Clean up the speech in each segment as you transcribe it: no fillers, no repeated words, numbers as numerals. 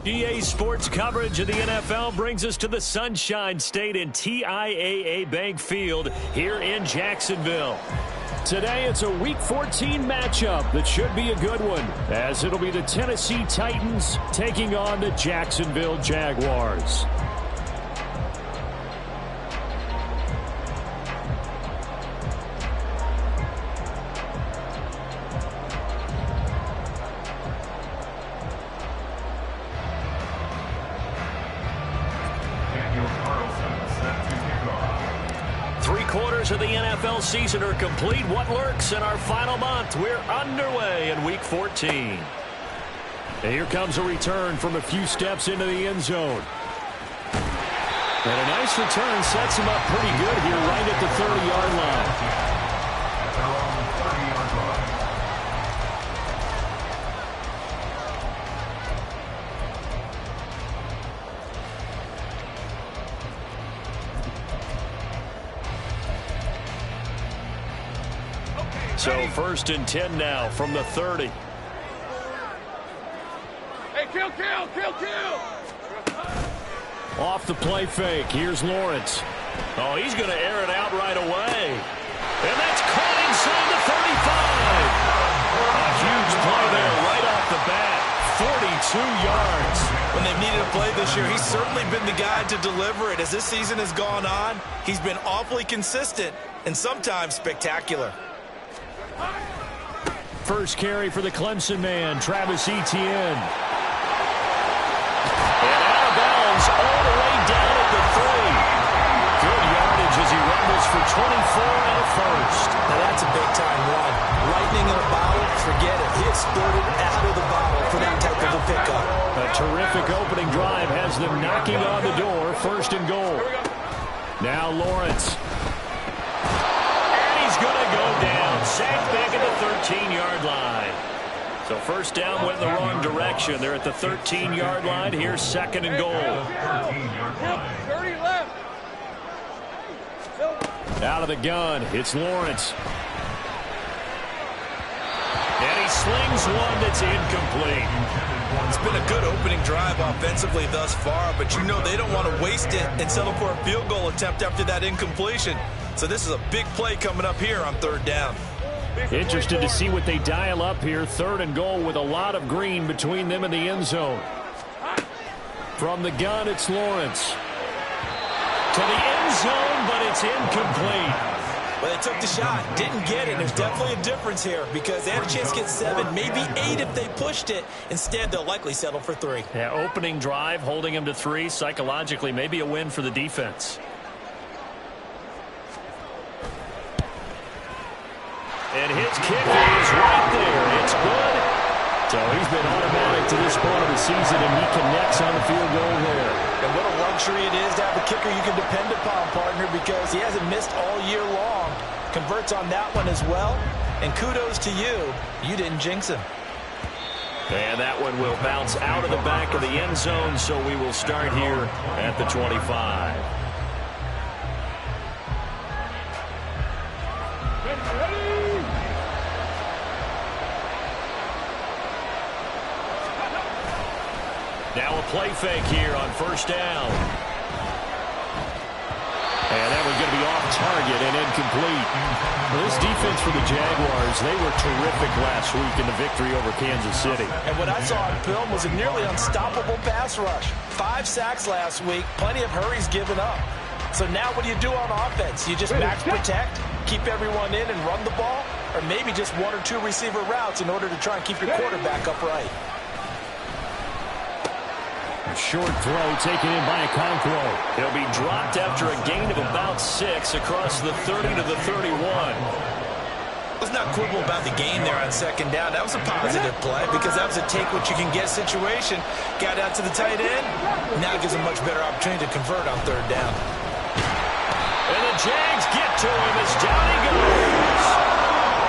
EA Sports coverage of the NFL brings us to the Sunshine State in TIAA Bank Field here in Jacksonville. Today, it's a Week 14 matchup that should be a good one, as it'll be the Tennessee Titans taking on the Jacksonville Jaguars. Of the NFL season are complete. What lurks in our final month? We're underway in Week 14. And here comes a return from a few steps into the end zone. And a nice return sets him up pretty good here right at the 30-yard line. So 1st and 10 now from the 30. Hey, kill! Off the play fake. Here's Lawrence. Oh, he's going to air it out right away. And that's caught inside the 35. A huge play there right off the bat. 42 yards. When they've needed a play this year, he's certainly been the guy to deliver it. As this season has gone on, he's been awfully consistent and sometimes spectacular. First carry for the Clemson man, Travis Etienne. And out of bounds all the way down at the 3. Good yardage as he rumbles for 24 and a first. Now that's a big-time run. Lightning in a bottle, forget it. He exploded out of the bottle for that type of a pickup. A terrific opening drive has them knocking on the door, 1st and goal. Now Lawrence. Going to go down. Sacked back at the 13-yard line. So first down went in the wrong direction. They're at the 13-yard line. Here's 2nd and goal. 30 left. Out of the gun. It's Lawrence. And he slings one that's incomplete. It's been a good opening drive offensively thus far, but you know they don't want to waste it and settle for a field goal attempt after that incompletion. So this is a big play coming up here on 3rd down. Interested to see what they dial up here. 3rd and goal with a lot of green between them and the end zone. From the gun, it's Lawrence. To the end zone, but it's incomplete. Well, they took the shot, didn't get it. There's definitely a difference here because they had a chance to get 7, maybe 8 if they pushed it. Instead, they'll likely settle for 3. Yeah, opening drive, holding them to 3. Psychologically, maybe a win for the defense. And his kick is right there. It's good. So he's been automatic to this point of the season, and he connects on the field goal there. And what a luxury it is to have a kicker you can depend upon, partner, because he hasn't missed all year long. Converts on that one as well. And kudos to you. You didn't jinx him. And that one will bounce out of the back of the end zone, so we will start here at the 25. Now a play fake here on 1st down. And that was going to be off target and incomplete. Well, this defense for the Jaguars, they were terrific last week in the victory over Kansas City. And what I saw on film was a nearly unstoppable pass rush. 5 sacks last week, plenty of hurries given up. So now what do you do on offense? You just max protect, keep everyone in and run the ball, or maybe just 1 or 2 receiver routes in order to try and keep your quarterback upright. A short throw taken in by Okonkwo. He'll be dropped after a gain of about 6 across the 30 to the 31. Let's not quibble about the gain there on 2nd down. That was a positive play because that was a take-what-you-can-get situation. Got out to the tight end. Now gives a much better opportunity to convert on 3rd down. And the Jags get to him as down he goes.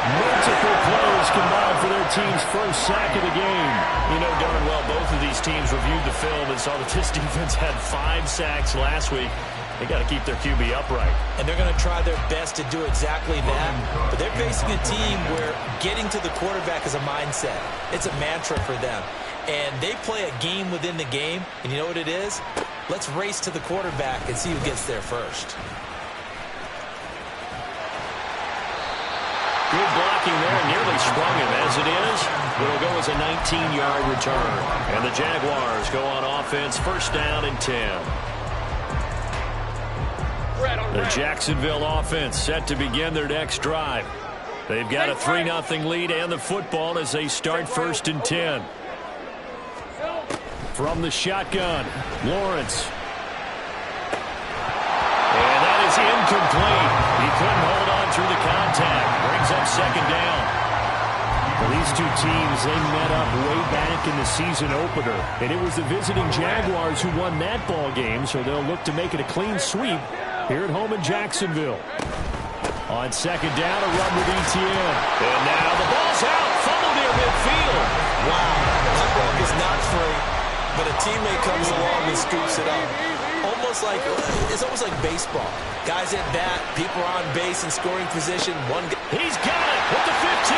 Multiple plays combined for their team's first sack of the game. You know darn well both of these teams reviewed the film and saw that this defense had 5 sacks last week. They got to keep their QB upright. And they're going to try their best to do exactly that. But they're facing a team where getting to the quarterback is a mindset. It's a mantra for them. And they play a game within the game. And you know what it is? Let's race to the quarterback and see who gets there first. Good blocking there, nearly sprung him. As it is, it'll go as a 19-yard return. And the Jaguars go on offense, first down and 10. The Jacksonville offense set to begin their next drive. They've got a 3-0 lead and the football as they start first and 10. From the shotgun, Lawrence. And that is incomplete. He couldn't hold on through the contact. Brings up second down. Well, these two teams, they met up way back in the season opener. And it was the visiting Jaguars who won that ball game, so they'll look to make it a clean sweep here at home in Jacksonville. On second down, a run with Etienne. And now the ball's out. Fumble near midfield. Wow, that ball is not free, but a teammate comes along and scoops it up. It's almost like baseball. Guys at bat, people are on base in scoring position. He's got it with the 15.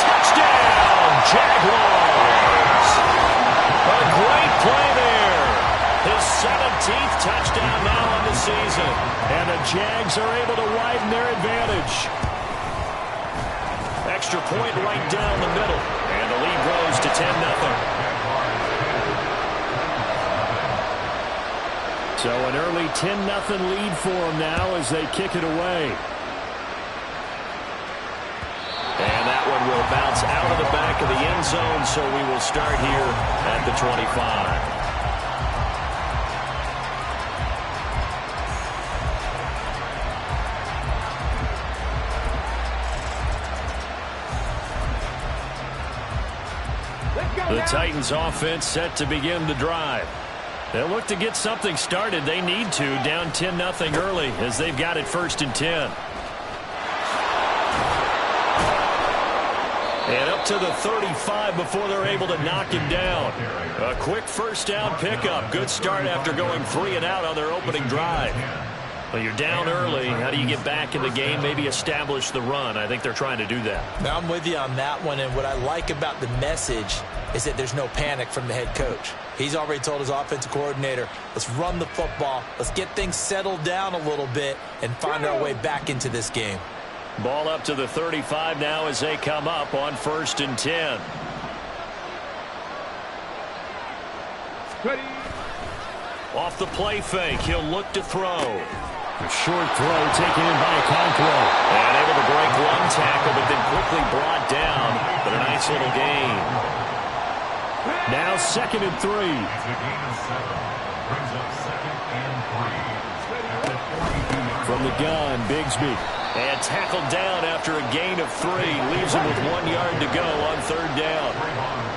Touchdown, Jaguars. A great play there. His 17th touchdown now on the season. And the Jags are able to widen their advantage. Extra point right down the middle. And the lead grows to 10-0. So an early 10-0 lead for them now as they kick it away. And that one will bounce out of the back of the end zone, so we will start here at the 25. The Titans offense set to begin the drive. They'll look to get something started. They need to, down 10-0 early as they've got it first and 10. And up to the 35 before they're able to knock him down. A quick first down pickup. Good start after going 3 and out on their opening drive. Well, you're down early. How do you get back in the game, maybe establish the run? I think they're trying to do that. Now, I'm with you on that one, and what I like about the message is that there's no panic from the head coach. He's already told his offensive coordinator, let's run the football, let's get things settled down a little bit and find our way back into this game. Ball up to the 35 now as they come up on first and 10. Ready. Off the play fake, he'll look to throw. A short throw taken in by Okonkwo. And able to break one tackle, but then quickly brought down. But a nice little gain. Now second and 3. From the gun, Bigsby. And tackled down after a gain of 3. Leaves him with 1 yard to go on third down.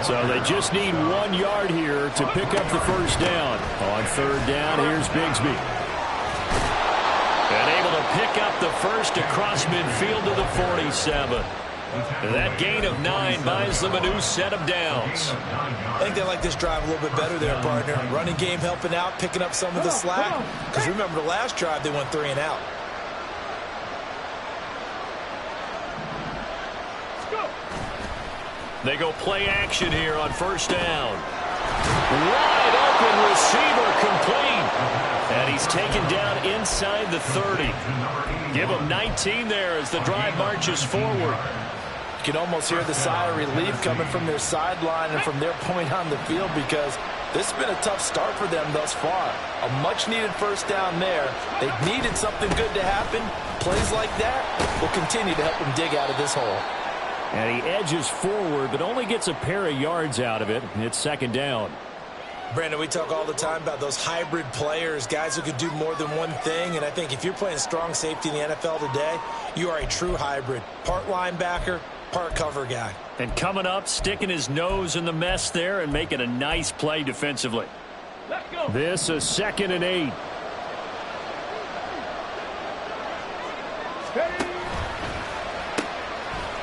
So they just need 1 yard here to pick up the first down. On third down, here's Bigsby. And able to pick up the first across midfield to the 47. That gain of 9 buys them a new set of downs. I think they like this drive a little bit better there, partner. Running game helping out, picking up some of the slack. Because remember, the last drive they went 3 and out. They go play action here on first down. Wide open receiver complete. And he's taken down inside the 30. Give him 19 there as the drive marches forward. You can almost hear the sigh of relief coming from their sideline and from their point on the field because this has been a tough start for them thus far. A much-needed first down there. They needed something good to happen. Plays like that will continue to help them dig out of this hole. And he edges forward, but only gets a pair of yards out of it. It's second down. Brandon, we talk all the time about those hybrid players, guys who could do more than one thing. And I think if you're playing strong safety in the NFL today, you are a true hybrid. Part linebacker, part cover guy. And coming up, sticking his nose in the mess there and making a nice play defensively. Let's go. This is second and 8. Steady.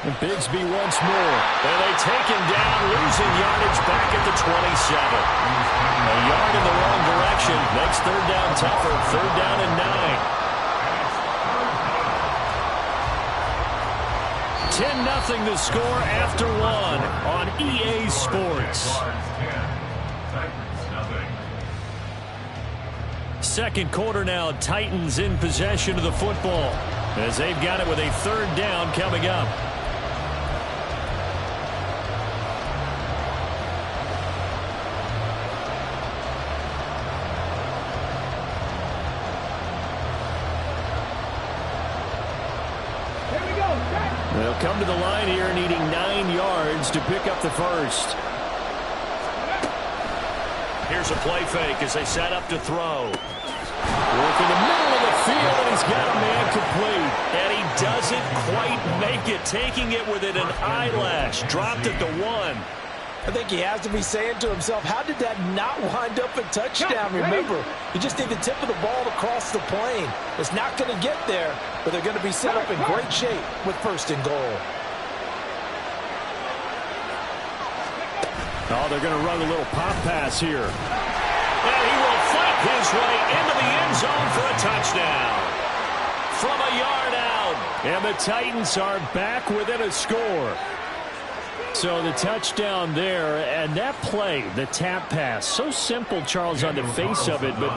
And Bigsby once more. And they take him down, losing yardage back at the 27. A yard in the wrong direction. Makes third down tougher. Third down and 9. 10-0 the score after one on EA Sports. Second quarter now, Titans in possession of the football as they've got it with a third down coming up. They'll come to the line here needing 9 yards to pick up the first. Here's a play fake as they set up to throw. Work in the middle of the field, and he's got a man complete. And he doesn't quite make it, taking it within an eyelash. Dropped it to 1. I think he has to be saying to himself, how did that not wind up a touchdown? Remember, you just need the tip of the ball to cross the plane. It's not going to get there, but they're going to be set up in great shape with first and goal. Oh, they're going to run a little pop pass here. And he will fight his way into the end zone for a touchdown. From a yard out. And the Titans are back within a score. So the touchdown there, and that play, the tap pass, so simple, Charles, on the face of it, but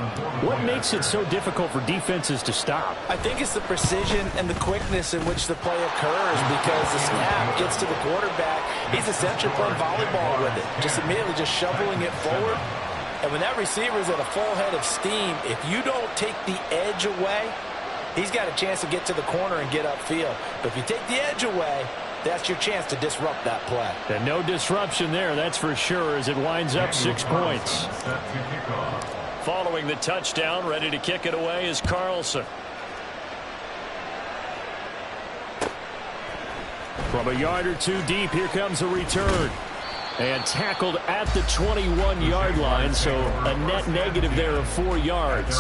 what makes it so difficult for defenses to stop? I think it's the precision and the quickness in which the play occurs, because the snap gets to the quarterback. He's essentially playing volleyball with it, just immediately just shoveling it forward. And when that receiver is at a full head of steam, if you don't take the edge away, he's got a chance to get to the corner and get upfield. But if you take the edge away, that's your chance to disrupt that play. And no disruption there, that's for sure, as it winds up 6 points. Following the touchdown, ready to kick it away is Carlson. From a yard or 2 deep, here comes a return. And tackled at the 21-yard line, so a net negative there of 4 yards.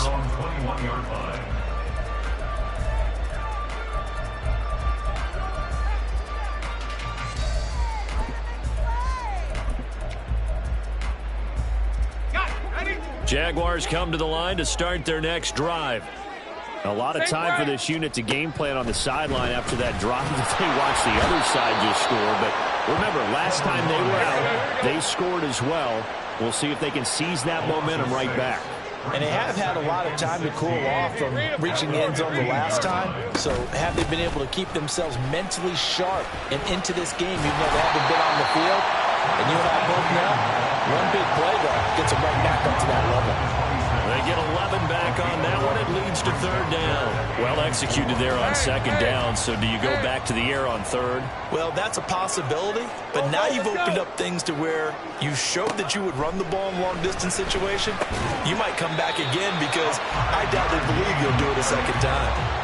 Jaguars come to the line to start their next drive. A lot of time for this unit to game plan on the sideline after that drive that they watched the other side just score. But remember, last time they were out, they scored as well. We'll see if they can seize that momentum right back. And they have had a lot of time to cool off from reaching the end zone the last time. So have they been able to keep themselves mentally sharp and into this game, even though they haven't been on the field? And you and I both know, one big play, though, gets them right back up to that level. They get 11 back on that one. It leads to third down. Well executed there on second down. So do you go back to the air on third? Well, that's a possibility. But now you've opened up things to where you showed that you would run the ball in long-distance situation. You might come back again, because I doubt they believe you'll do it a second time.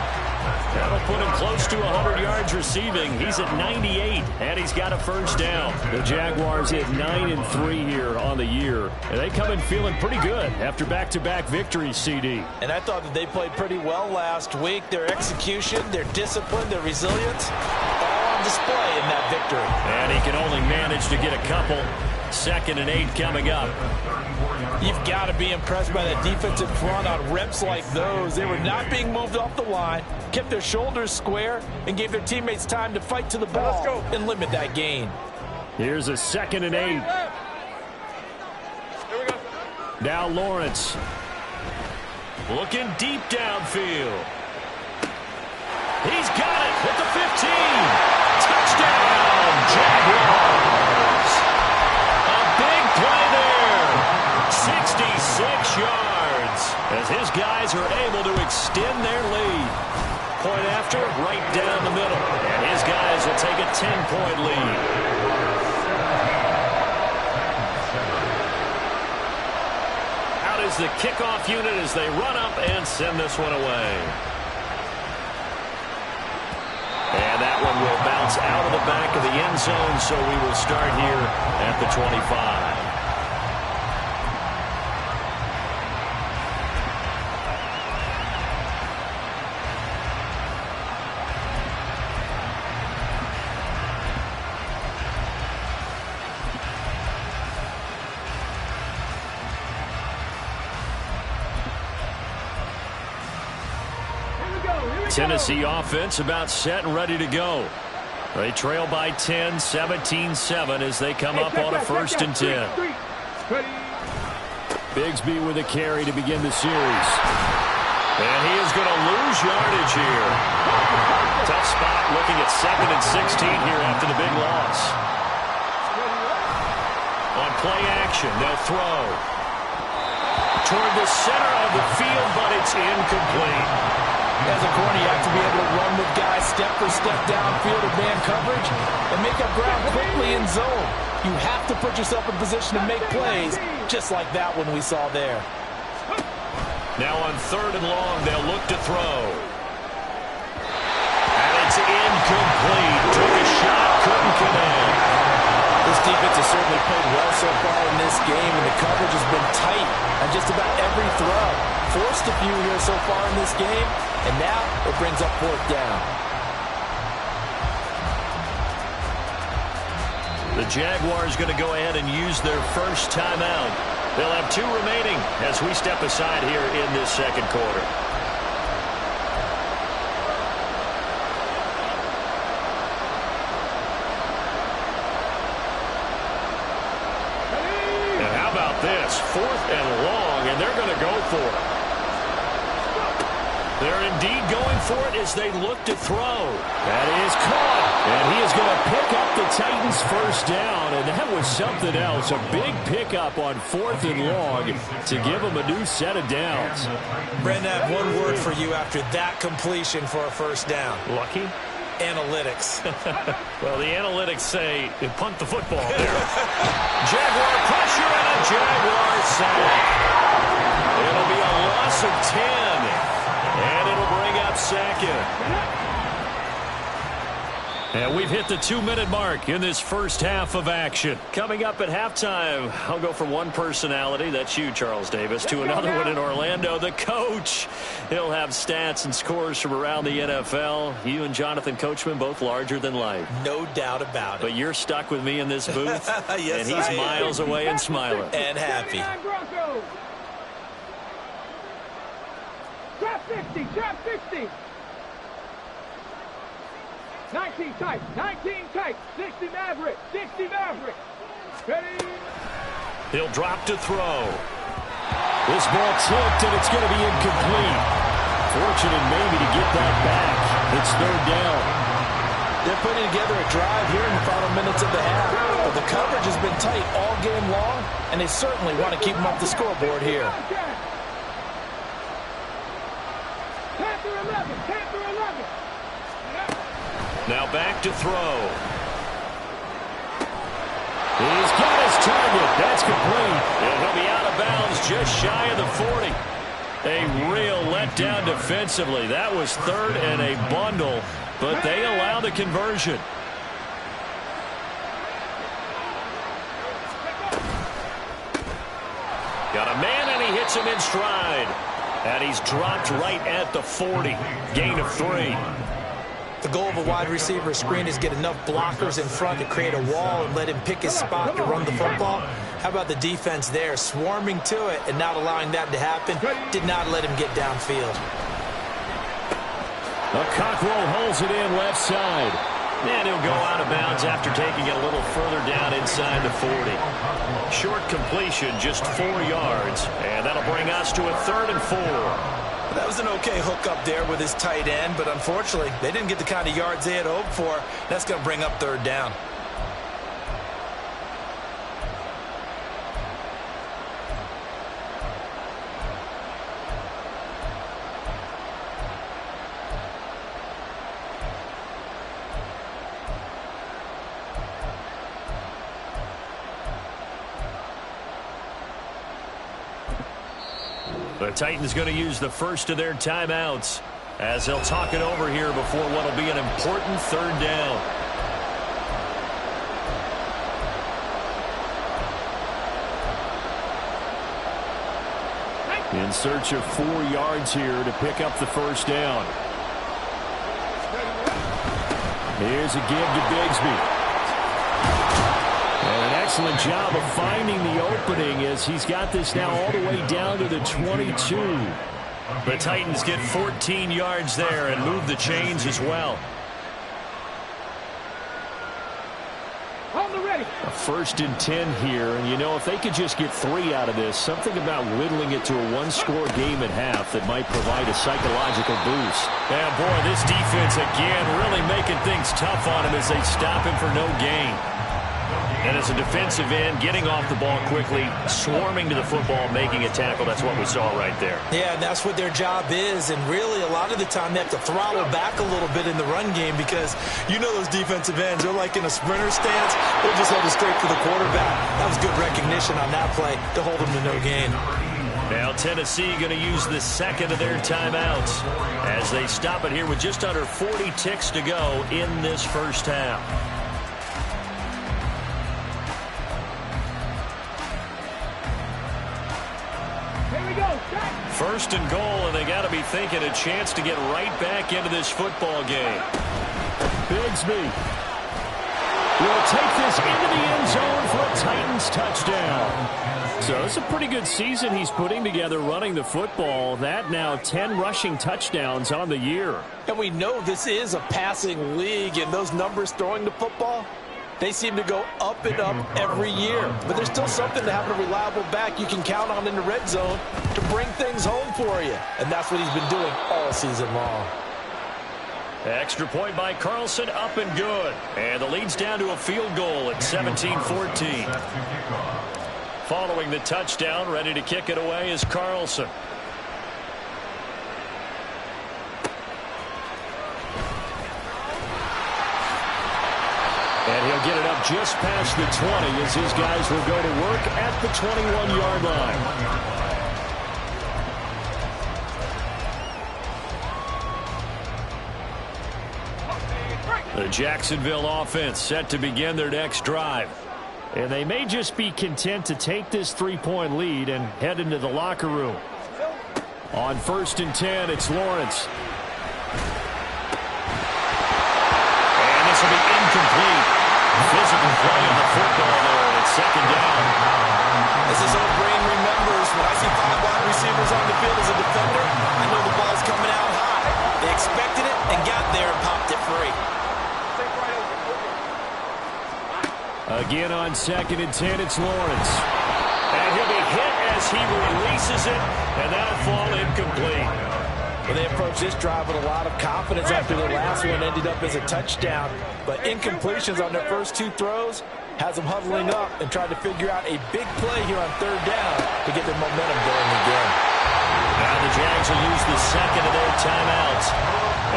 That'll put him close to 100 yards receiving. He's at 98, and he's got a first down. The Jaguars hit 9-3 here on the year. And they come in feeling pretty good after back-to-back victories, CD. And I thought that they played pretty well last week. Their execution, their discipline, their resilience, all on display in that victory. And he can only manage to get a couple. 2nd and 8 coming up. You've got to be impressed by that defensive front on reps like those. They were not being moved off the line, kept their shoulders square, and gave their teammates time to fight to the ball and limit that gain. Here's a 2nd and 8. Now Lawrence. Looking deep downfield. He's got it at the 15. Touchdown, Jaguars. A big play there. 66 yards as his guys are able to extend their lead. Point after, right down the middle. And his guys will take a 10-point lead. Out is the kickoff unit as they run up and send this one away. And that one will bounce out of the back of the end zone, so we will start here at the 25. Tennessee offense about set and ready to go. They trail by 10, 17-7 as they come up on a 1st and 10. Bigsby with a carry to begin the series. And he is going to lose yardage here. Tough spot looking at 2nd and 16 here after the big loss. On play action, they'll throw toward the center of the field, but it's incomplete. As a corner, you have to be able to run with guys step for step downfield of man coverage and make up ground quickly in zone. You have to put yourself in position to make plays, just like that one we saw there. Now on 3rd and long, they'll look to throw. And it's incomplete. Took a shot, couldn't connect. This defense has certainly played well so far in this game, and the coverage has been tight on just about every throw. Forced a few here so far in this game, and now it brings up 4th down. The Jaguars going to go ahead and use their first timeout. They'll have 2 remaining as we step aside here in this 2nd quarter. And how about this? 4th and long, and they're going to go for it. They're indeed going for it as they look to throw. That is caught. And he is going to pick up the Titans' 1st down. And that was something else. A big pickup on 4th and long to give them a new set of downs. Brandon, I have one word for you after that completion for a 1st down. Lucky? Analytics. Well, the analytics say punt the football there. Jaguar pressure and a Jaguar sack. It'll be a loss of 10. And it'll bring up 2nd. And we've hit the 2-minute mark in this first half of action. Coming up at halftime, I'll go from one personality, that's you, Charles Davis, to another one in Orlando, the coach. He'll have stats and scores from around the NFL. You and Jonathan Coachman, both larger than life. No doubt about it. But you're stuck with me in this booth, yes, and he's miles away and smiling. And happy. Trap 50, trap 50. 19 tight, 19 tight. 60 Maverick, 60 Maverick. Ready? He'll drop to throw. This ball tipped, and it's going to be incomplete. Fortunate maybe to get that back. It's 3rd down. They're putting together a drive here in the final minutes of the half. But the coverage has been tight all game long, and they certainly want to keep them off the scoreboard here. Panther 11, Panther 11. Now back to throw. He's got his target. That's complete. And he'll be out of bounds just shy of the 40. A real letdown defensively. That was 3rd and a bundle, but they allow the conversion. Got a man, and he hits him in stride. And he's dropped right at the 40. Gain of 3. The goal of a wide receiver screen is get enough blockers in front to create a wall and let him pick his spot to run the football. How about the defense there, swarming to it and not allowing that to happen? Did not let him get downfield. A Cockrell holds it in left side. And he'll go out of bounds after taking it a little further down inside the 40. Short completion, just 4 yards. And that'll bring us to a 3rd and 4. That was an okay hook up there with his tight end, but unfortunately, they didn't get the kind of yards they had hoped for. That's going to bring up 3rd down. The Titans going to use the first of their timeouts as they'll talk it over here before what will be an important 3rd down. In search of 4 yards here to pick up the 1st down. Here's a give to Bigsby. And an excellent job of finding the opening as he's got this now all the way down to the 22. The Titans get 14 yards there and move the chains as well. On the ready. A 1st and 10 here, and you know, if they could just get 3 out of this, something about whittling it to a one-score game at half that might provide a psychological boost. And boy, this defense again really making things tough on him as they stop him for no gain. And as a defensive end, getting off the ball quickly, swarming to the football, making a tackle, that's what we saw right there. Yeah, and that's what their job is. And really, a lot of the time, they have to throttle back a little bit in the run game because you know those defensive ends, they're like in a sprinter stance. They'll just hold it straight for the quarterback. That was good recognition on that play to hold them to no gain. Now Tennessee going to use the second of their timeouts as they stop it here with just under 40 ticks to go in this first half. First and goal, and they got to be thinking a chance to get right back into this football game. Bigsby will take this into the end zone for a Titans touchdown. So it's a pretty good season he's putting together running the football. That now 10 rushing touchdowns on the year. And we know this is a passing league, and those numbers throwing the football, they seem to go up and up every year. But there's still something to having a reliable back you can count on in the red zone to bring things home for you. And that's what he's been doing all season long. Extra point by Carlson, up and good. And the lead's down to a field goal at 17-14. Following the touchdown, ready to kick it away is Carlson. And he'll get it up just past the 20 as his guys will go to work at the 21-yard line. The Jacksonville offense set to begin their next drive. And they may just be content to take this 3-point lead and head into the locker room. On 1st and 10, it's Lawrence. And this will be incomplete. Physical play on the football there, and it's 2nd down. As his own brain remembers, when I see 5 wide receivers on the field as a defender, I know the ball's coming out high. They expected it and got there and popped it free. Again on 2nd and 10, it's Lawrence. And he'll be hit as he releases it, and that'll fall incomplete. Well, they approached this drive with a lot of confidence after their last one ended up as a touchdown. But incompletions on their first 2 throws has them huddling up and trying to figure out a big play here on 3rd down to get their momentum going again. Now the Jags will use the second of their timeouts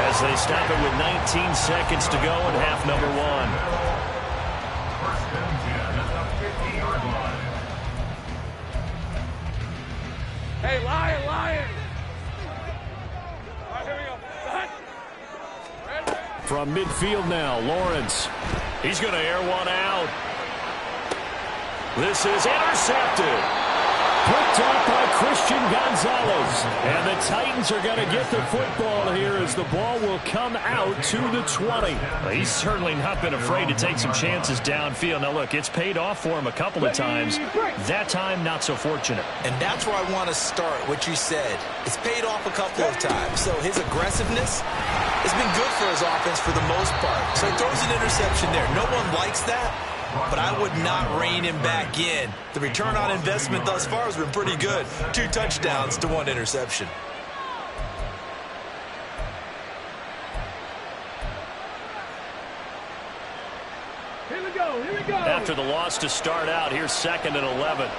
as they stop it with 19 seconds to go in half number 1. Hey, Lion, Lion. From midfield now, Lawrence. He's going to air one out. This is intercepted. Picked up by Christian Gonzalez. And the Titans are going to get the football here as the ball will come out to the 20. Well, he's certainly not been afraid to take some chances downfield. Now, look, it's paid off for him a couple of times. That time, not so fortunate. And that's where I want to start, what you said. It's paid off a couple of times. So his aggressiveness has been good for his offense for the most part. So he throws an interception there. No one likes that, but I would not rein him back in. The return on investment thus far has been pretty good. 2 touchdowns to 1 interception. Here we go, here we go. After the loss to start out, here's 2nd and 11.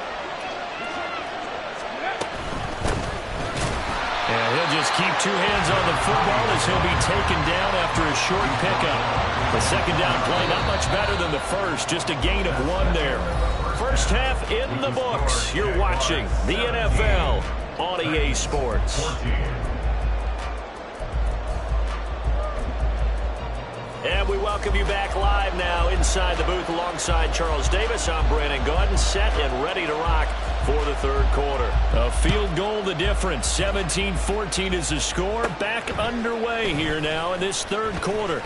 And he'll just keep 2 hands on the football as he'll be taken down after a short pickup. The 2nd down play not much better than the first, just a gain of 1 there. First half in the books. You're watching the NFL on EA Sports. And we welcome you back live now inside the booth alongside Charles Davis. I'm Brandon Gaudin, set and ready to rock for the 3rd quarter. A field goal the difference. 17-14 is the score. Back underway here now in this 3rd quarter.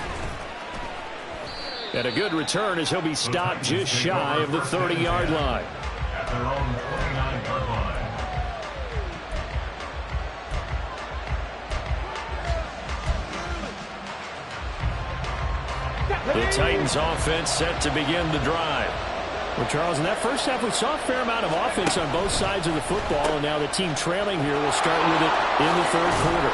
And a good return as he'll be stopped just shy of the 30-yard line. The Titans offense set to begin the drive. Well, Charles, in that first half, we saw a fair amount of offense on both sides of the football, and now the team trailing here will start with it in the third quarter.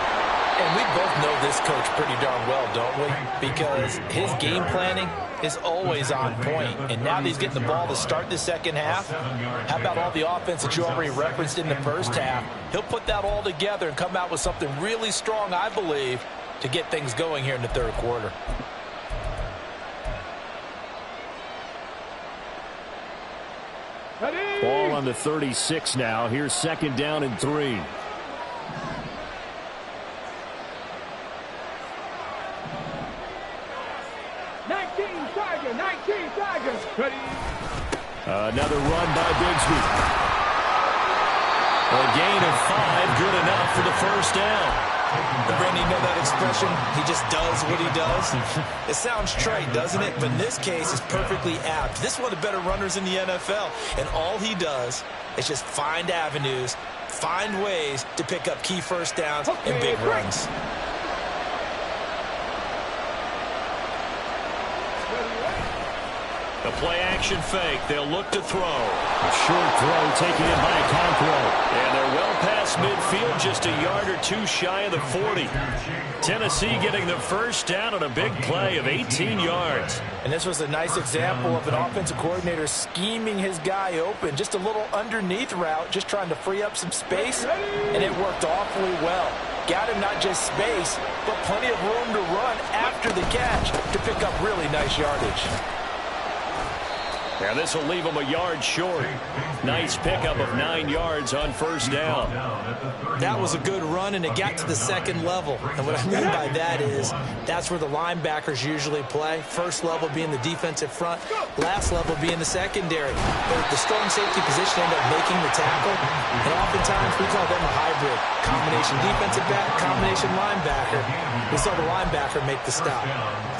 And we both know this coach pretty darn well, don't we? Because his game planning is always on point. And now that he's getting the ball to start the second half, how about all the offense that you already referenced in the first half? He'll put that all together and come out with something really strong, I believe, to get things going here in the third quarter. Ball on the 36 now. Here's second down and 3. Another run by Bigsby. A gain of 5, good enough for the first down. Randy, you know that expression? He just does what he does. It sounds trite, doesn't it? But in this case, it's perfectly apt. This is one of the better runners in the NFL. And all he does is just find avenues, find ways to pick up key first downs and big runs. A play-action fake. They'll look to throw. A short throw taken in by Okonkwo. And they're well past midfield, just a yard or two shy of the 40. Tennessee getting the first down on a big play of 18 yards. And this was a nice example of an offensive coordinator scheming his guy open. Just a little underneath route, just trying to free up some space, and it worked awfully well. Got him not just space, but plenty of room to run after the catch to pick up really nice yardage. And this will leave him a yard short. Nice pickup of 9 yards on first down. That was a good run, and it got to the second level. And what I mean by that is that's where the linebackers usually play. First level being the defensive front, last level being the secondary. But the strong safety position ended up making the tackle, and oftentimes we call them a hybrid. Combination defensive back, combination linebacker. We saw the linebacker make the stop.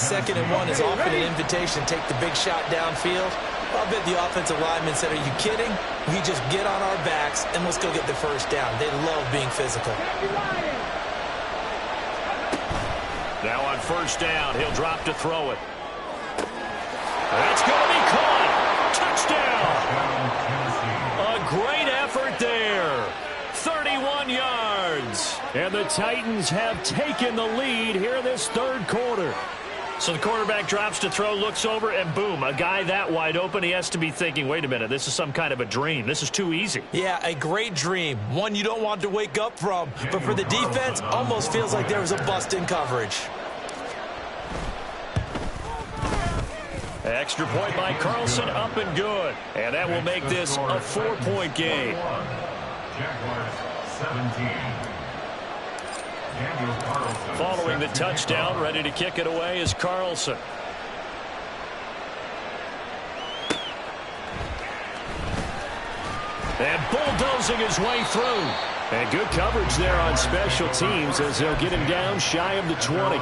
2nd and 1 is often an invitation to take the big shot downfield. I bet the offensive lineman said, are you kidding? We just get on our backs and let's go get the first down. They love being physical. Now on first down, he'll drop to throw it. That's going to be caught. Touchdown. A great effort there. 31 yards. And the Titans have taken the lead here this third quarter. So the quarterback drops to throw, looks over, and boom, a guy that wide open, he has to be thinking, wait a minute, this is some kind of a dream. This is too easy. Yeah, a great dream. One you don't want to wake up from. But for the defense, almost feels like there was a bust in coverage. Extra point by Carlson, up and good. And that will make this a 4-point game. Following the touchdown, ready to kick it away is Carlson. And bulldozing his way through. And good coverage there on special teams as they'll get him down shy of the 20.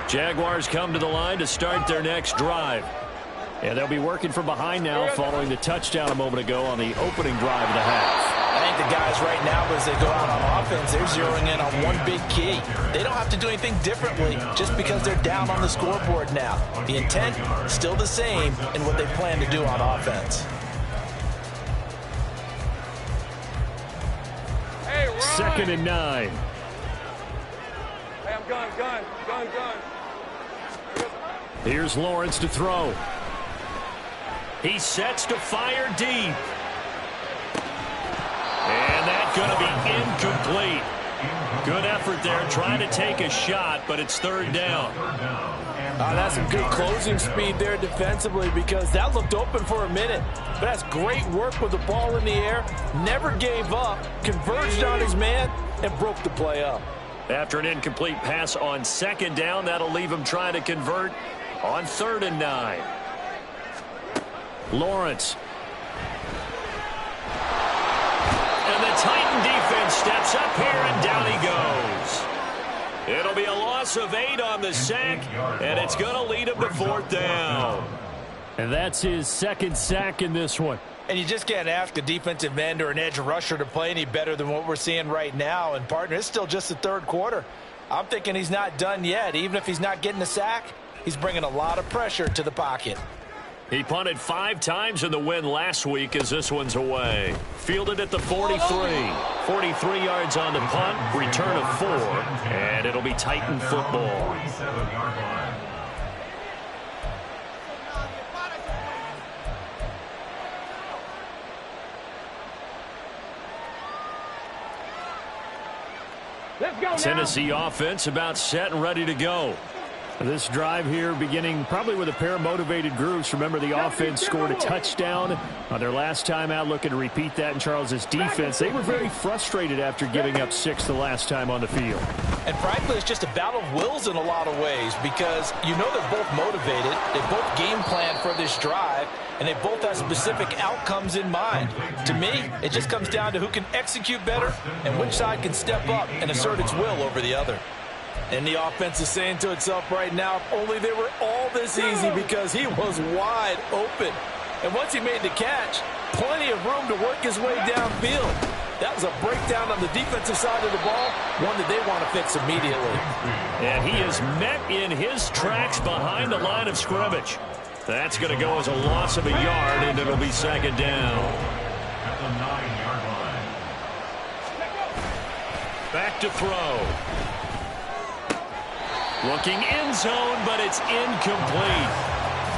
Jaguars come to the line to start their next drive. And they'll be working from behind now following the touchdown a moment ago on the opening drive of the half. I think the guys right now, as they go out on offense, they're zeroing in on one big key. They don't have to do anything differently just because they're down on the scoreboard now. The intent still the same in what they plan to do on offense. Hey, 2nd and 9. Hey, I'm gun. Here's Lawrence to throw. He sets to fire deep. And that's going to be incomplete. Good effort there trying to take a shot, but it's third down. That's some good closing speed there defensively because that looked open for a minute. But that's great work with the ball in the air. Never gave up, converged on his man, and broke the play up. After an incomplete pass on 2nd down, that'll leave him trying to convert on 3rd and 9. Lawrence. And the Titan defense steps up here, and down he goes. It'll be a loss of 8 on the sack, and it's going to lead him to 4th down. And that's his 2nd sack in this one. And you just can't ask a defensive end or an edge rusher to play any better than what we're seeing right now. And, partner, it's still just the third quarter. I'm thinking he's not done yet. Even if he's not getting a sack, he's bringing a lot of pressure to the pocket. He punted 5 times in the win last week as this one's away. Fielded at the 43. 43 yards on the punt, return of 4, and it'll be Titan football. 47-yard line. Let's go now. Tennessee offense about set and ready to go. This drive here beginning probably with a pair of motivated groups. Remember, the offense scored a touchdown on their last time out, looking to repeat that in Charles's defense. They were very frustrated after giving up 6 the last time on the field. And frankly, it's just a battle of wills in a lot of ways because you know they're both motivated. They both game plan for this drive, and they both have specific outcomes in mind. To me, it just comes down to who can execute better and which side can step up and assert its will over the other. And the offense is saying to itself right now, if only they were all this easy, because he was wide open. And once he made the catch, plenty of room to work his way downfield. That was a breakdown on the defensive side of the ball, one that they want to fix immediately. And he is met in his tracks behind the line of scrimmage. That's going to go as a loss of a yard, and it'll be second down. At the 9-yard line. Back to throw. Looking end zone, but it's incomplete.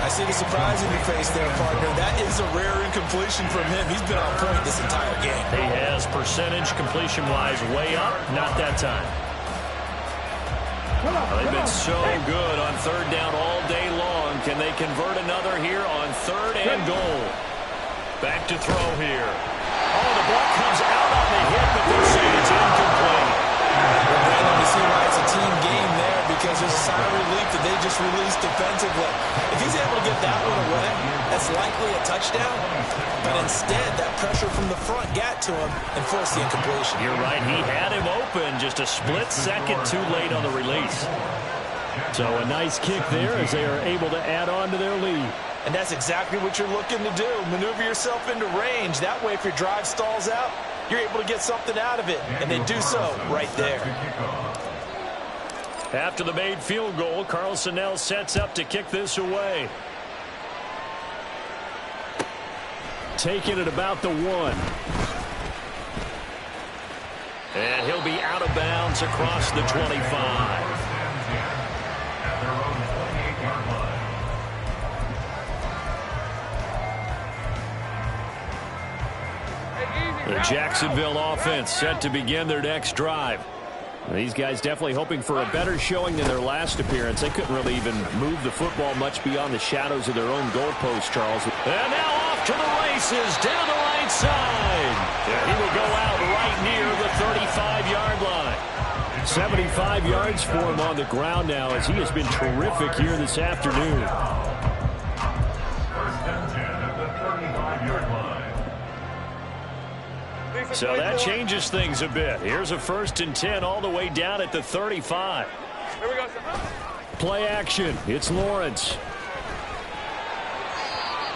I see the surprise in your face there, partner. That is a rare incompletion from him. He's been on point this entire game. He has percentage completion-wise way up. Not that time. They've been so good on third down all day long. Can they convert another here on 3rd and goal? Back to throw here. Oh, the ball comes out on the hit, but they're saying it's incomplete. Well, Brandon, you see why it's a team game there, because there's a sign of relief that they just released defensively. If he's able to get that one away, that's likely a touchdown. But instead, that pressure from the front got to him and forced the incompletion. You're right. He had him open, just a split second too late on the release. So a nice kick there as they are able to add on to their lead. And that's exactly what you're looking to do. Maneuver yourself into range. That way, if your drive stalls out, you're able to get something out of it. And they do so right there. After the made field goal, Carlson now sets up to kick this away. Taking it about the 1. And he'll be out of bounds across the 25. The Jacksonville offense set to begin their next drive. These guys definitely hoping for a better showing than their last appearance. They couldn't really even move the football much beyond the shadows of their own goalpost, Charles. And now off to the races down the right side. And he will go out right near the 35-yard line. 75 yards for him on the ground now, as he has been terrific here this afternoon. First and 10 at the 35-yard line. So that changes things a bit. Here's a 1st and 10 all the way down at the 35. Here we go. Play action. It's Lawrence.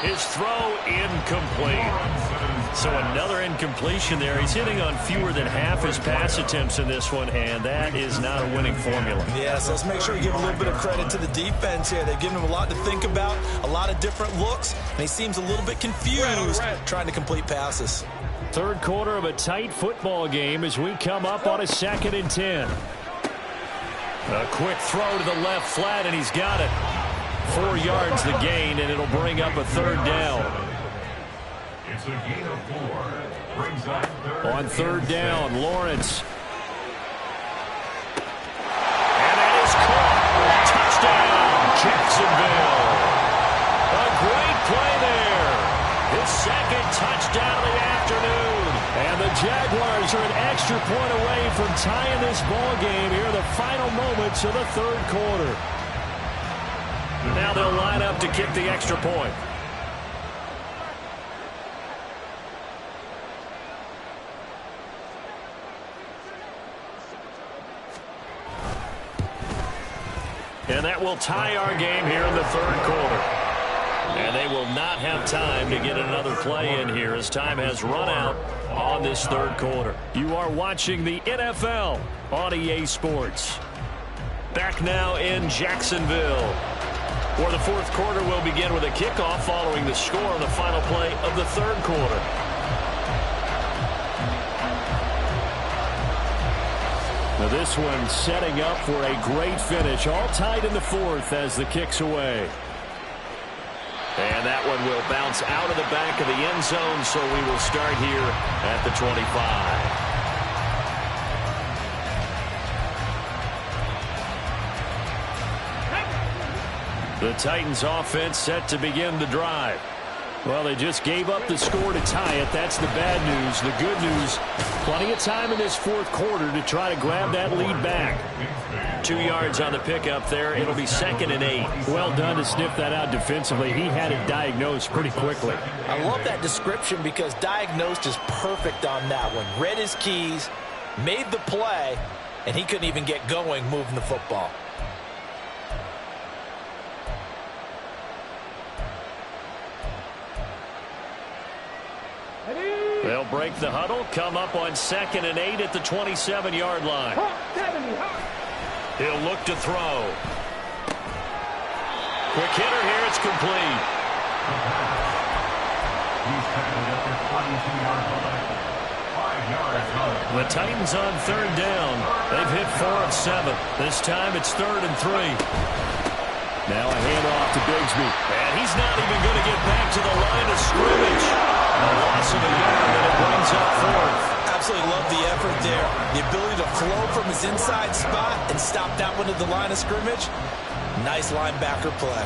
His throw incomplete. So another incompletion there. He's hitting on fewer than half his pass attempts in this one, and that is not a winning formula. Yes, let's make sure we give a little bit of credit to the defense here. They've given him a lot to think about, a lot of different looks, and he seems a little bit confused trying to complete passes. Third quarter of a tight football game as we come up on a 2nd and 10. A quick throw to the left flat, and he's got it. 4 yards the gain, and it'll bring up a 3rd down. It's a gain of 4. Brings up 3rd. On 3rd down, Lawrence. And that is caught. Touchdown, Jacksonville. A great play there. His 2nd touchdown of the afternoon. And the Jaguars are an extra point away from tying this ball game here in the final moments of the 3rd quarter. Now they'll line up to kick the extra point. And that will tie our game here in the 3rd quarter. And they will not have time to get another play in here as time has run out on this 3rd quarter. You are watching the NFL on EA Sports. back now in Jacksonville, where the fourth quarter will begin with a kickoff following the score on the final play of the third quarter. Now this one setting up for a great finish, all tied in the fourth as the kick's away. And that one will bounce out of the back of the end zone, so we will start here at the 25. The Titans offense set to begin the drive. Well, they just gave up the score to tie it. That's the bad news. The good news, plenty of time in this fourth quarter to try to grab that lead back. 2 yards on the pickup there. It'll be 2nd and 8. Well done to sniff that out defensively. He had it diagnosed pretty quickly. I love that description because diagnosed is perfect on that one. Read his keys, made the play, and he couldn't even get going moving the football. They'll break the huddle, come up on 2nd and 8 at the 27-yard line. He'll look to throw. Quick hitter here, it's complete. The Titans on 3rd down. They've hit 4 of 7. This time it's 3rd and 3. Now a handoff to Bigsby. And he's not even going to get back to the line of scrimmage. A loss of a yard, and it brings up 4th. Absolutely love the effort there. The ability to flow from his inside spot and stop that one at the line of scrimmage. Nice linebacker play.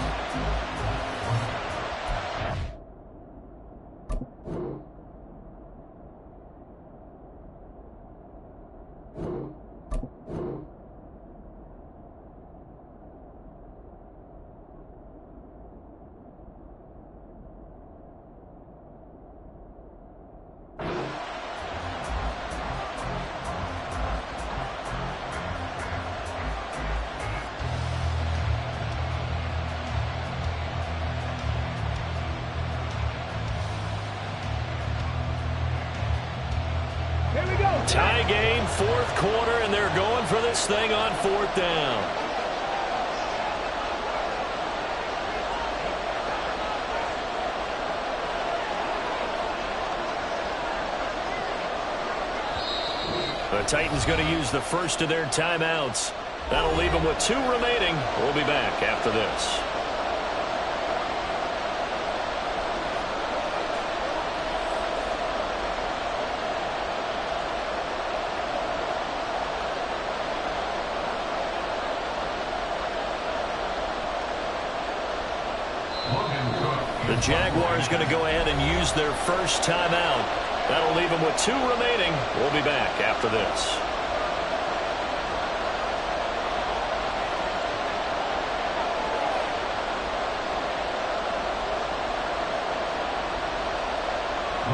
Tie game, fourth quarter, and they're going for this thing on 4th down. The Titans going to use the first of their timeouts. That'll leave them with 2 remaining. We'll be back after this. The Jaguars going to go ahead and use their first timeout. That'll leave them with 2 remaining. We'll be back after this.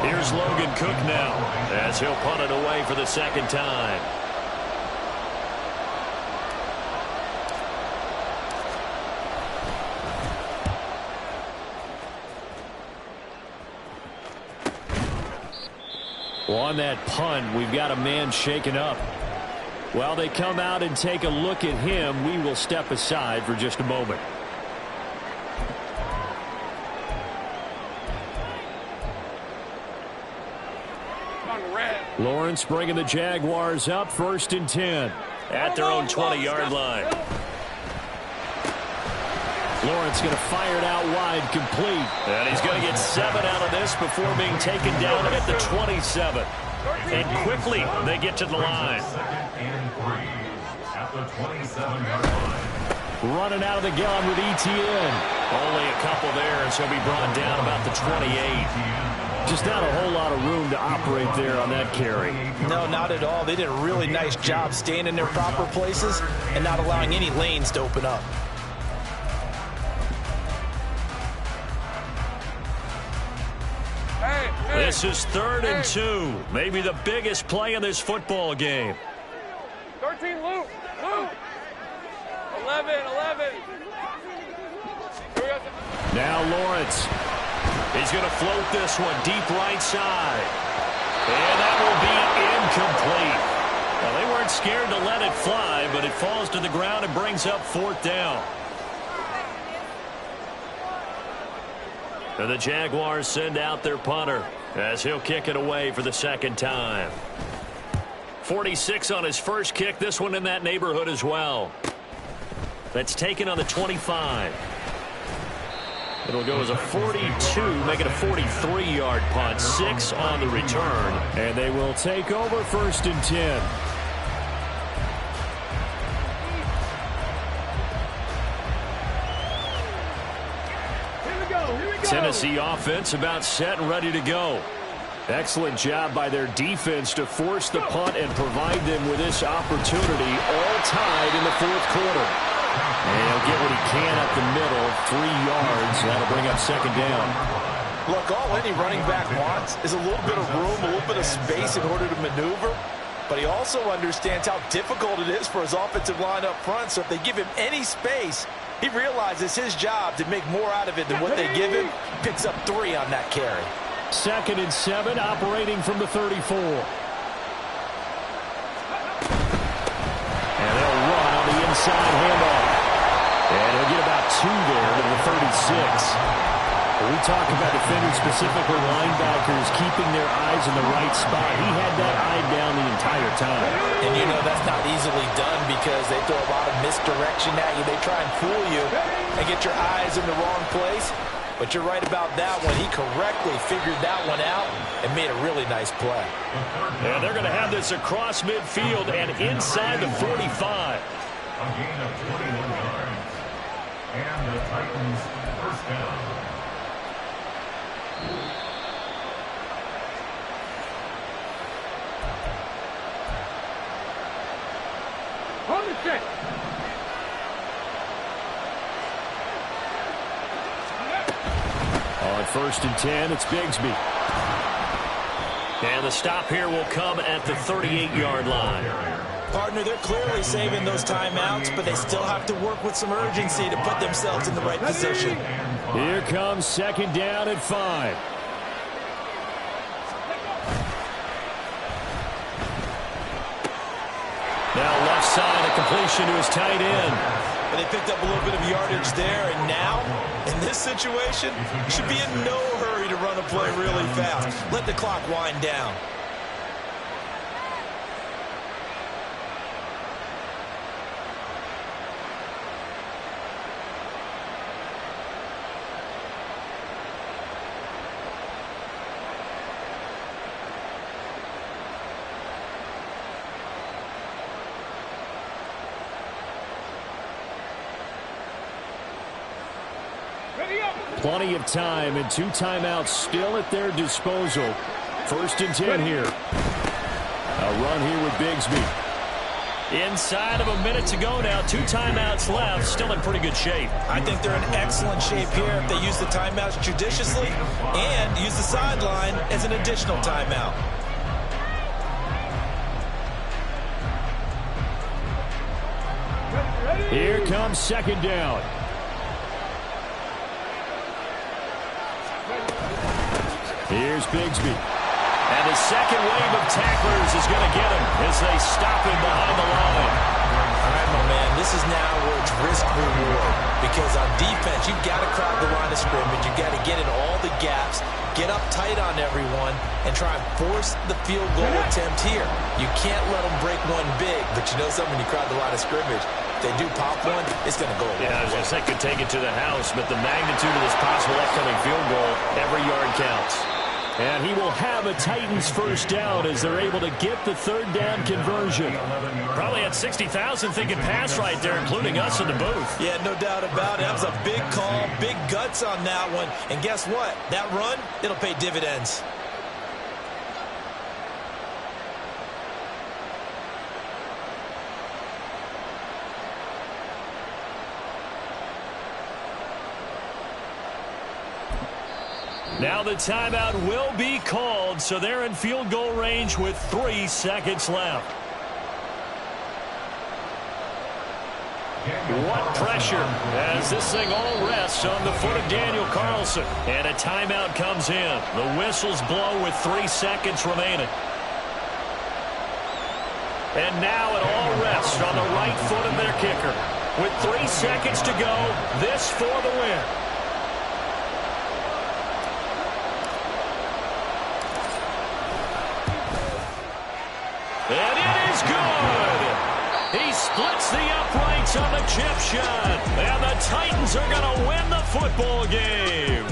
Here's Logan Cook now as he'll punt it away for the 2nd time. Well, on that punt, we've got a man shaken up. While they come out and take a look at him, we will step aside for just a moment. Lawrence bringing the Jaguars up, 1st and 10 at their own 20-yard line. Lawrence going to fire it out wide, complete. And he's going to get 7 out of this before being taken down at the 27. And quickly, they get to the line. Running out of the gun with Etienne. Only a couple there, and so he'll be brought down about the 28. Just not a whole lot of room to operate there on that carry. No, not at all. They did a really nice job staying in their proper places and not allowing any lanes to open up. This is 3rd and 2. Maybe the biggest play in this football game. 13, Luke. 11. Now Lawrence. He's going to float this one deep right side. And that will be incomplete. Well, they weren't weren't scared to let it fly, but it falls to the ground and brings up 4th down. And the Jaguars send out their punter as he'll kick it away for the 2nd time. 46 on his first kick. This one in that neighborhood as well. That's taken on the 25. It'll go as a 42, make it a 43-yard punt. 6 on the return. And they will take over 1st and 10. Tennessee offense about set and ready to go. Excellent job by their defense to force the punt and provide them with this opportunity, all tied in the 4th quarter. And he'll get what he can up the middle, 3 yards. That'll bring up 2nd down. Look, all any running back wants is a little bit of room, a little bit of space in order to maneuver. But he also understands how difficult it is for his offensive line up front. So if they give him any space, he realizes his job to make more out of it than what they give him. Picks up 3 on that carry. 2nd and 7, operating from the 34. And they'll run on the inside handoff. And he'll get about 2 there to the 36. When we talk about defenders, specifically linebackers, keeping their eyes in the right spot, he had that eye down the entire time. And you know that's not easily done because they throw a lot of misdirection at you. They try and fool you and get your eyes in the wrong place. But you're right about that one. He correctly figured that one out and made a really nice play. And they're going to have this across midfield and inside the 45. A gain of 21 yards. And the Titans 1st down. On the set. On 1st and 10, it's Bigsby. And the stop here will come at the 38-yard line. Partner, they're clearly saving those timeouts, but they still have to work with some urgency to put themselves in the right position. Here comes 2nd down at 5. Now left side, a completion to his tight end. And they picked up a little bit of yardage there, and now, in this situation, should be in no hurry to run a play really fast. Let the clock wind down. Plenty of time and 2 timeouts still at their disposal. 1st and 10 here. A run here with Bigsby. Inside of a minute to go now. 2 timeouts left. Still in pretty good shape. I think they're in excellent shape here if they use the timeouts judiciously and use the sideline as an additional timeout. Here comes 2nd down. Here's Bigsby. And the second wave of tacklers is going to get him as they stop him behind the line. All right, my man, this is now where it's risk-reward. Because on defense, you've got to crowd the line of scrimmage. You've got to get in all the gaps, get up tight on everyone, and try and force the field goal attempt here. You can't let them break one big, but you know something, when you crowd the line of scrimmage, if they do pop one, it's going to go away. Yeah, I was going to say could take it to the house, but the magnitude of this possible upcoming field goal, every yard counts. And he will have a Titans 1st down as they're able to get the 3rd down conversion. Probably had 60,000 thinking pass right there, including us in the booth. Yeah, no doubt about it. That was a big call, big guts on that one. And guess what? That run, it'll pay dividends. Now the timeout will be called, so they're in field goal range with 3 seconds left. What pressure as this thing all rests on the foot of Daniel Carlson. And a timeout comes in. The whistles blow with 3 seconds remaining. And now it all rests on the right foot of their kicker. With 3 seconds to go, this for the win. And it is good. He splits the uprights on the chip shot. And the Titans are going to win the football game.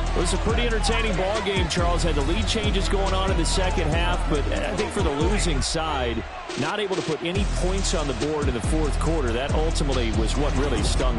It was a pretty entertaining ball game, Charles. Had the lead changes going on in the second half, but I think for the losing side, not able to put any points on the board in the fourth quarter, that ultimately was what really stung them.